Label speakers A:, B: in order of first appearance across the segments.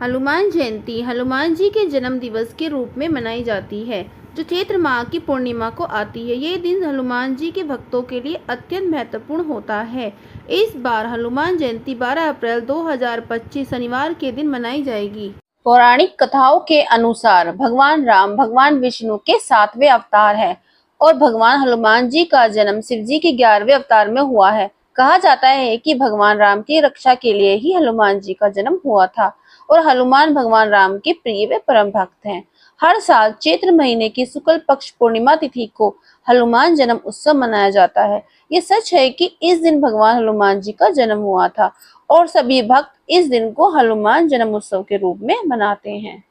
A: हनुमान जयंती हनुमान जी के जन्म दिवस के रूप में मनाई जाती है, जो चैत्र माह की पूर्णिमा को आती है। ये दिन हनुमान जी के भक्तों के लिए अत्यंत महत्वपूर्ण होता है। इस बार हनुमान जयंती 12 अप्रैल 2025 शनिवार के दिन मनाई जाएगी। पौराणिक कथाओं के अनुसार भगवान राम भगवान विष्णु के 7वें अवतार है और भगवान हनुमान जी का जन्म शिव जी के 11वें अवतार में हुआ है। कहा जाता है कि भगवान राम की रक्षा के लिए ही हनुमान जी का जन्म हुआ था और हनुमान भगवान राम के प्रिय व परम भक्त हैं। हर साल चैत्र महीने की शुक्ल पक्ष पूर्णिमा तिथि को हनुमान जन्म उत्सव मनाया जाता है। ये सच है कि इस दिन भगवान हनुमान जी का जन्म हुआ था और सभी भक्त इस दिन को हनुमान जन्म उत्सव के रूप में मनाते हैं।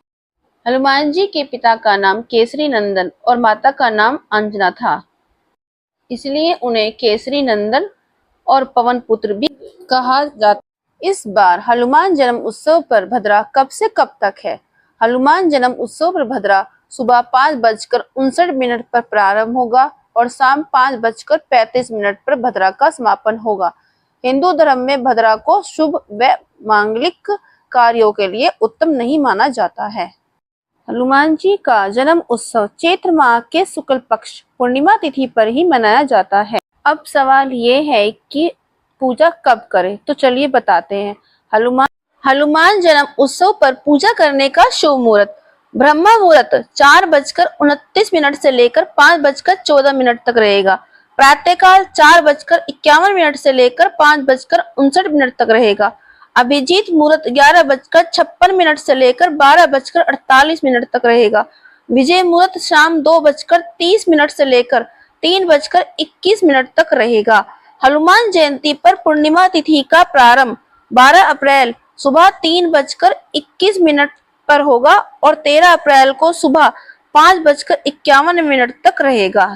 A: हनुमान जी के पिता का नाम केसरी नंदन और माता का नाम अंजना था, इसलिए उन्हें केसरी नंदन और पवन पुत्र भी कहा जाता। इस बार हनुमान जन्म उत्सव पर भद्रा कब से कब तक है? हनुमान जन्म उत्सव पर भद्रा सुबह 5:59 पर प्रारंभ होगा और शाम 5:35 पर भद्रा का समापन होगा। हिंदू धर्म में भद्रा को शुभ व मांगलिक कार्यों के लिए उत्तम नहीं माना जाता है। हनुमान जी का जन्म उत्सव चैत्र माह के शुक्ल पक्ष पूर्णिमा तिथि पर ही मनाया जाता है। अब सवाल ये है कि पूजा कब करें, तो चलिए बताते हैं। हनुमान जन्म उत्सव पर पूजा करने का शुभ मुहूर्त ब्रह्म मुहूर्त 4:29 से लेकर 5:14 तक रहेगा। प्रातःकाल 4:51 से लेकर 5:59 तक रहेगा। अभिजीत मुहूर्त 11:56 से लेकर 12:48 तक रहेगा। विजय मुहूर्त शाम 2:30 से लेकर 3:21 तक रहेगा। हनुमान जयंती पर पूर्णिमा तिथि का प्रारंभ 12 अप्रैल सुबह 3:21 पर होगा और 13 अप्रैल को सुबह 5:51 तक रहेगा।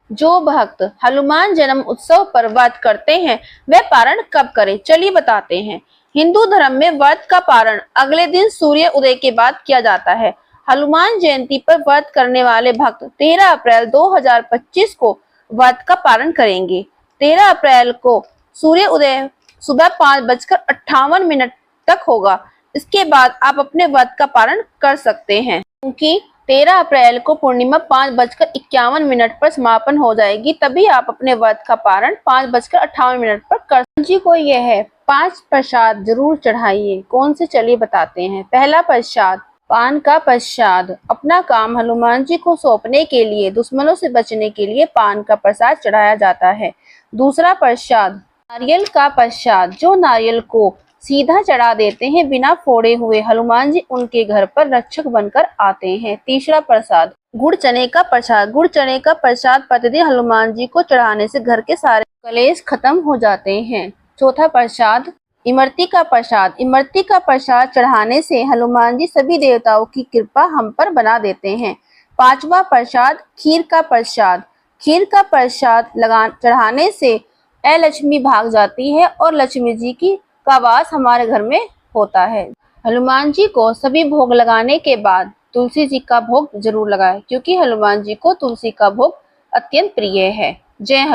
A: जो भक्त हनुमान जन्म उत्सव पर व्रत करते हैं वे पारण कब करें, चलिए बताते हैं। हिंदू धर्म में व्रत का पारण अगले दिन सूर्य उदय के बाद किया जाता है। हनुमान जयंती पर व्रत करने वाले भक्त 13 अप्रैल 2025 को व्रत का पारण करेंगे। 13 अप्रैल को सूर्य उदय सुबह 5:58 तक होगा। इसके बाद आप अपने व्रत का पारण कर सकते हैं, क्योंकि 13 अप्रैल को पूर्णिमा 5:51 पर समापन हो जाएगी, तभी आप अपने व्रत का पारण 5:58 पर कर जी को यह है 5 प्रसाद जरूर चढ़ाइए। कौन से, चलिए बताते हैं। पहला प्रसाद पान का प्रसाद। अपना काम हनुमान जी को सौंपने के लिए, दुश्मनों से बचने के लिए पान का प्रसाद चढ़ाया जाता है। दूसरा प्रसाद नारियल का प्रसाद। जो नारियल को सीधा चढ़ा देते हैं बिना फोड़े हुए, हनुमान जी उनके घर पर रक्षक बनकर आते हैं। तीसरा प्रसाद गुड़ चने का प्रसाद। गुड़ चने का प्रसाद प्रतिदिन हनुमान जी को चढ़ाने से घर के सारे कलेश खत्म हो जाते हैं। चौथा प्रसाद इमरती का प्रसाद। इमरती का प्रसाद चढ़ाने से हनुमान जी सभी देवताओं की कृपा हम पर बना देते हैं। पांचवा प्रसाद खीर का प्रसाद। खीर का प्रसाद चढ़ाने से लक्ष्मी भाग जाती है और लक्ष्मी जी का वास हमारे घर में होता है। हनुमान जी को सभी भोग लगाने के बाद तुलसी जी का भोग जरूर लगाएं, क्योंकि हनुमान जी को तुलसी का भोग अत्यंत प्रिय है। जय हनुमान।